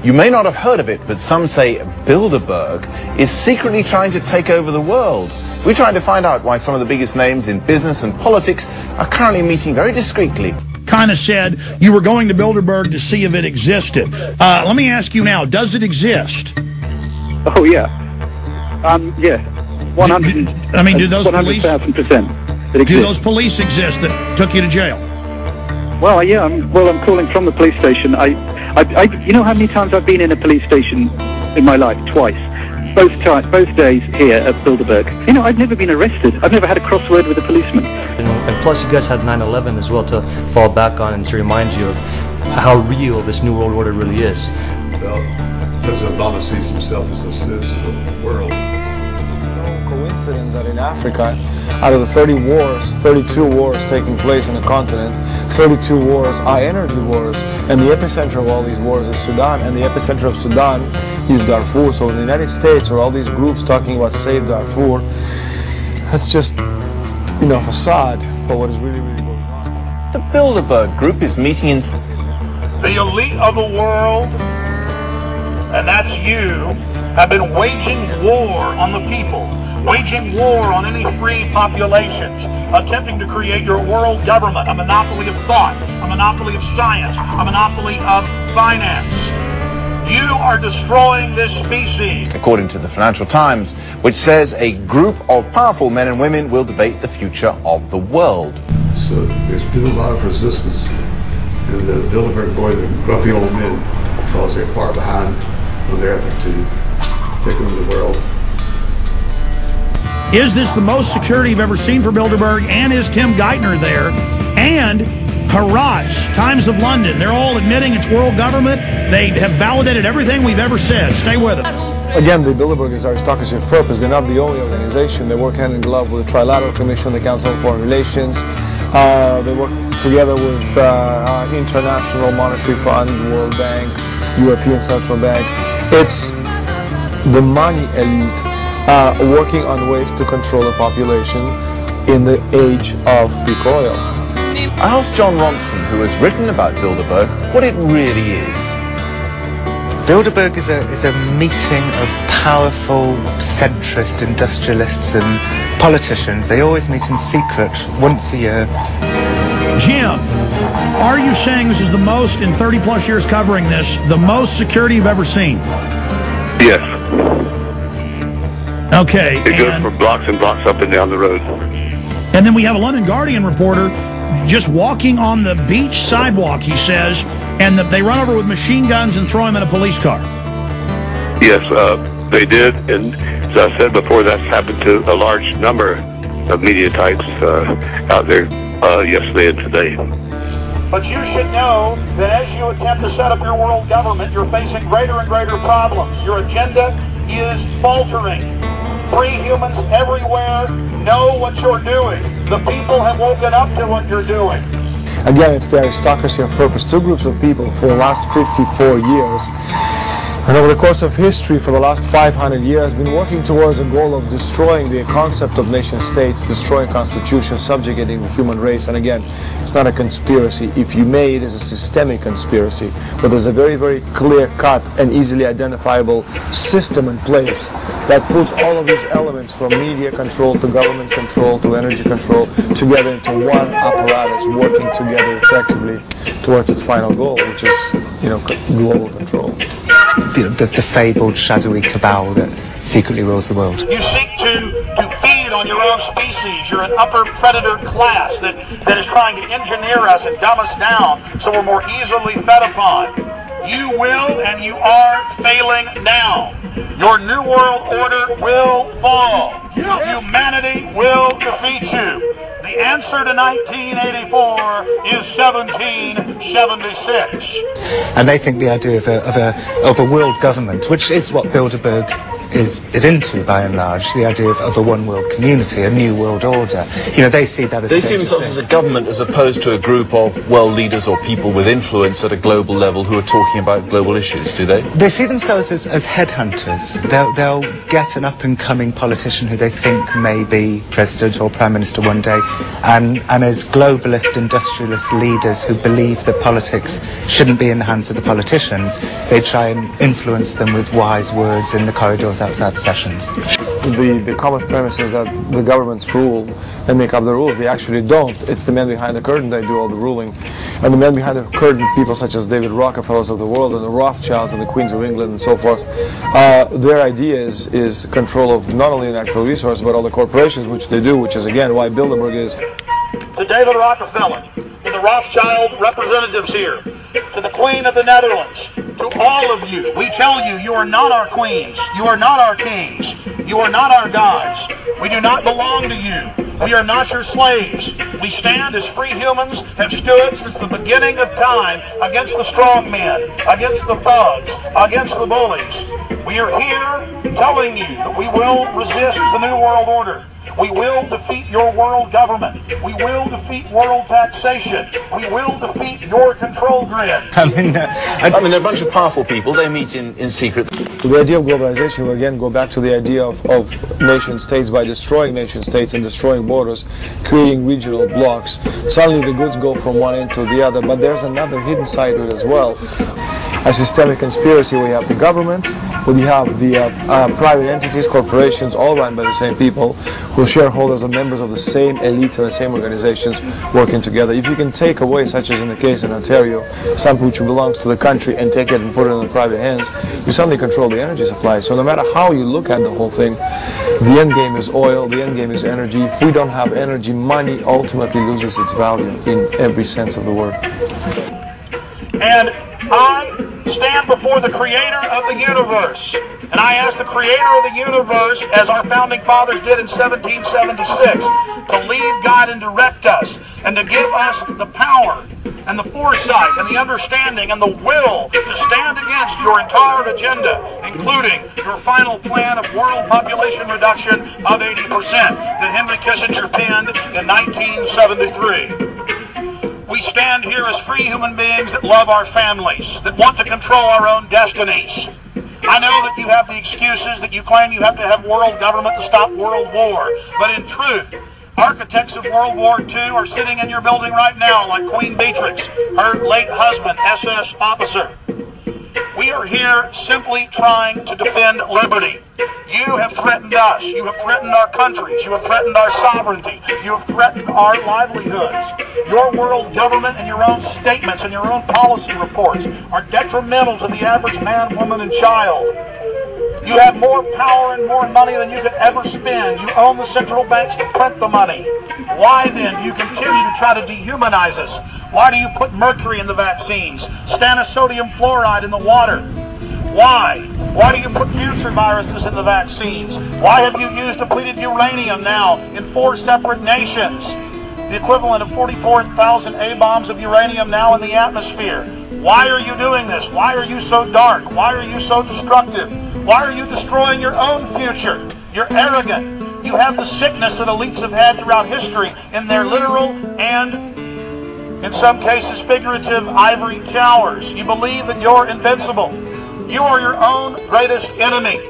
You may not have heard of it, but some say Bilderberg is secretly trying to take over the world. We're trying to find out why some of the biggest names in business and politics are currently meeting very discreetly. Kind of said you were going to Bilderberg to see if it existed. Let me ask you now, does it exist? Oh, yeah. Yeah. 100. I mean, do those police... 100,000%. Do those police exist that took you to jail? Well, yeah. I'm calling from the police station. You know how many times I've been in a police station in my life? Twice. Both days here at Bilderberg. You know, I've never been arrested. I've never had a crossword with a policeman. And plus, you guys had 9/11 as well to fall back on and to remind you of how real this new world order really is. Well, President Obama sees himself as a citizen of the world. No coincidence that in Africa, out of the 30 wars, 32 wars taking place in the continent, 32 wars are energy wars, and the epicenter of all these wars is Sudan, and the epicenter of Sudan is Darfur. So in the United States, where all these groups talking about save Darfur, that's just, you know, facade for what is really, really going on. The Bilderberg group is meeting in... The elite of the world, and that's you, have been waging war on the people, waging war on any free populations, attempting to create your world government, a monopoly of thought, a monopoly of science, a monopoly of finance. You are destroying this species. According to the Financial Times, which says a group of powerful men and women will debate the future of the world. So there's been a lot of resistance, and the Bilderberg boys, the grumpy old men, because they're far behind on their effort to take over the world. Is this the most security you've ever seen for Bilderberg? And is Tim Geithner there? And Harrods, Times of London, they're all admitting it's world government. They have validated everything we've ever said. Stay with it. Again, the Bilderberg is aristocracy of purpose. They're not the only organization. They work hand in glove with the Trilateral Commission, the Council on Foreign Relations. They work together with International Monetary Fund, World Bank, European Central Bank. It's the money elite working on ways to control the population in the age of peak oil. I asked John Ronson, who has written about Bilderberg, what it really is. Bilderberg is a meeting of powerful centrist industrialists and politicians. They always meet in secret once a year. Jim, are you saying this is the most, in 30 plus years covering this, the most security you've ever seen? Yes. Okay. It goes for blocks and blocks up and down the road. And then we have a London Guardian reporter just walking on the beach sidewalk, he says, and they run over with machine guns and throw him in a police car. Yes, they did, and as I said before, that's happened to a large number of media types out there yesterday and today. But you should know that as you attempt to set up your world government, you're facing greater and greater problems. Your agenda is faltering. Free humans everywhere know what you're doing. The people have woken up to what you're doing. Again, it's the aristocracy of purpose. Two groups of people for the last 54 years, and over the course of history for the last 500 years, been working towards a goal of destroying the concept of nation states, destroying constitutions, subjugating the human race. And again, it's not a conspiracy. If you may, it is a systemic conspiracy, but there's a very, very clear-cut and easily identifiable system in place that puts all of these elements, from media control to government control to energy control, together into one apparatus, working together effectively towards its final goal, which is, you know, global control. The fabled shadowy cabal that secretly rules the world. You seek to feed on your own species. You're an upper predator class that is trying to engineer us and dumb us down so we're more easily fed upon. You will and you are failing now. Your new world order will fall. Humanity will defeat you. The answer to 1984 is 1776. And they think the idea of a world government, which is what Bilderberg is into, by and large, the idea of a one-world community, a new world order. You know, they see that as... They see themselves as a government as opposed to a group of world leaders or people with influence at a global level who are talking about global issues, do they? They see themselves as headhunters. They'll get an up-and-coming politician who they think may be president or prime minister one day, and as globalist industrialist leaders who believe that politics shouldn't be in the hands of the politicians, they try and influence them with wise words in the corridors outside the sessions. The common premise is that the governments rule and make up the rules. They actually don't. It's the men behind the curtain that do all the ruling. And the men behind the curtain, people such as David Rockefellers of the world and the Rothschilds and the Queens of England and so forth, their idea is control of not only natural resources but all the corporations, which they do, which is again why Bilderberg is... To David Rockefeller, to the Rothschild representatives here, to the Queen of the Netherlands, to all of you, we tell you, you are not our queens, you are not our kings, you are not our gods, we do not belong to you, we are not your slaves. We stand as free humans, have stood since the beginning of time against the strong men, against the thugs, against the bullies. We are here telling you that we will resist the New World Order. We will defeat your world government. We will defeat world taxation. We will defeat your control grid. I mean, they're a bunch of powerful people. They meet in secret. The idea of globalization will again go back to the idea of nation states by destroying nation states and destroying borders, creating regional blocks. Suddenly the goods go from one end to the other, but there's another hidden side to it as well. A systemic conspiracy where you have the governments, where you have the private entities, corporations, all run by the same people, who are shareholders and members of the same elites and the same organizations working together. If you can take away, such as in the case in Ontario, something which belongs to the country and take it and put it in the private hands, you suddenly control the energy supply. So no matter how you look at the whole thing, the end game is oil, the end game is energy. If we don't have energy, money ultimately loses its value in every sense of the word. And I stand before the creator of the universe, and I ask the creator of the universe, as our founding fathers did in 1776, to lead, guide, and direct us, and to give us the power and the foresight and the understanding and the will to stand against your entire agenda, including your final plan of world population reduction of 80% that Henry Kissinger penned in 1973. We stand here as free human beings that love our families, that want to control our own destinies. I know that you have the excuses that you claim you have to have world government to stop world war, but in truth, architects of World War II are sitting in your building right now, like Queen Beatrix, her late husband, SS officer. We are here simply trying to defend liberty. You have threatened us. You have threatened our countries. You have threatened our sovereignty. You have threatened our livelihoods. Your world government and your own statements and your own policy reports are detrimental to the average man, woman, and child. You have more power and more money than you could ever spend. You own the central banks to print the money. Why then do you continue to try to dehumanize us? Why do you put mercury in the vaccines, stannous-sodium fluoride in the water? Why? Why do you put cancer viruses in the vaccines? Why have you used depleted uranium now in 4 separate nations? The equivalent of 44,000 A-bombs of uranium now in the atmosphere. Why are you doing this? Why are you so dark? Why are you so destructive? Why are you destroying your own future? You're arrogant. You have the sickness that elites have had throughout history in their literal and, in some cases, figurative ivory towers. You believe that you're invincible. You are your own greatest enemy.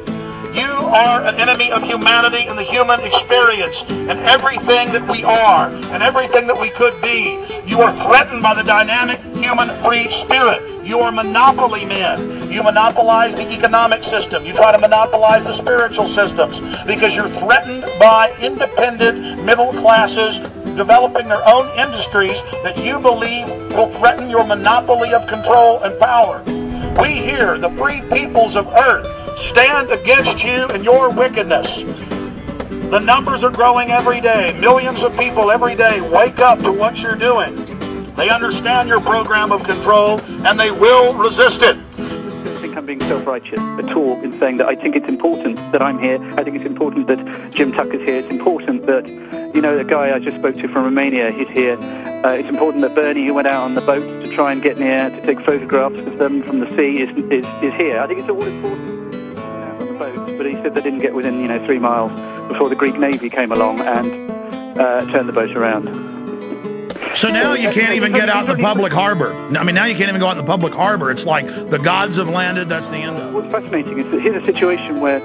You are an enemy of humanity and the human experience and everything that we are and everything that we could be. You are threatened by the dynamic human free spirit. You are monopoly men. You monopolize the economic system. You try to monopolize the spiritual systems because you're threatened by independent middle classes developing their own industries that you believe will threaten your monopoly of control and power. We here, the free peoples of earth, stand against you and your wickedness. The numbers are growing every day. Millions of people every day wake up to what you're doing. They understand your program of control and they will resist it. I don't think I'm being self-righteous at all in saying that I think it's important that I'm here. I think it's important that Jim Tucker's here. It's important that, you know, the guy I just spoke to from Romania, he's here. It's important that Bernie, who went out on the boat to try and get near to take photographs of them from the sea, is here. I think it's all important. boats, but he said they didn't get within 3 miles before the Greek Navy came along and turned the boat around. So now you can't even get out in the public harbor. I mean, now you can't even go out in the public harbor. It's like the gods have landed. That's the end of it. What's fascinating is that here's a situation where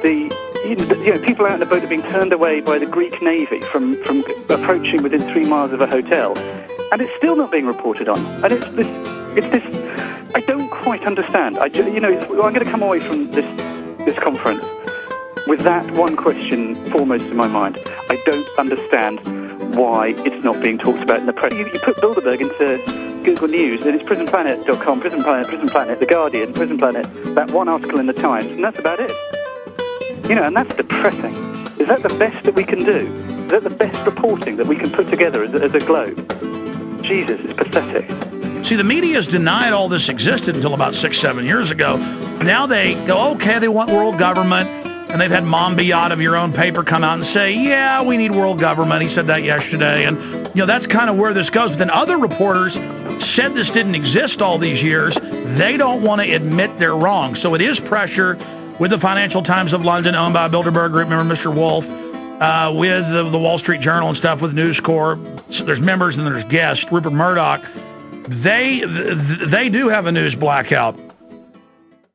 people out in the boat are being turned away by the Greek Navy from approaching within 3 miles of a hotel, and it's still not being reported on. And it's this. I don't quite understand. I'm going to come away from this conference with that one question foremost in my mind. I don't understand why it's not being talked about in the press. You put Bilderberg into Google News, and it's prisonplanet.com, Prison Planet, The Guardian, Prison Planet, that one article in the Times, and that's about it. And that's depressing. Is that the best that we can do? Is that the best reporting that we can put together as a globe? Jesus, it's pathetic. See, the media's denied all this existed until about 6-7 years ago. Now they go, okay, they want world government. And they've had Monbiot of your own paper come out and say, yeah, we need world government. He said that yesterday. And, that's kind of where this goes. But then other reporters said this didn't exist all these years. They don't want to admit they're wrong. So it is pressure with the Financial Times of London, owned by Bilderberg Group, remember Mr. Wolf, with the Wall Street Journal and stuff, with News Corp. So there's members and there's guests. Rupert Murdoch. They do have a news blackout.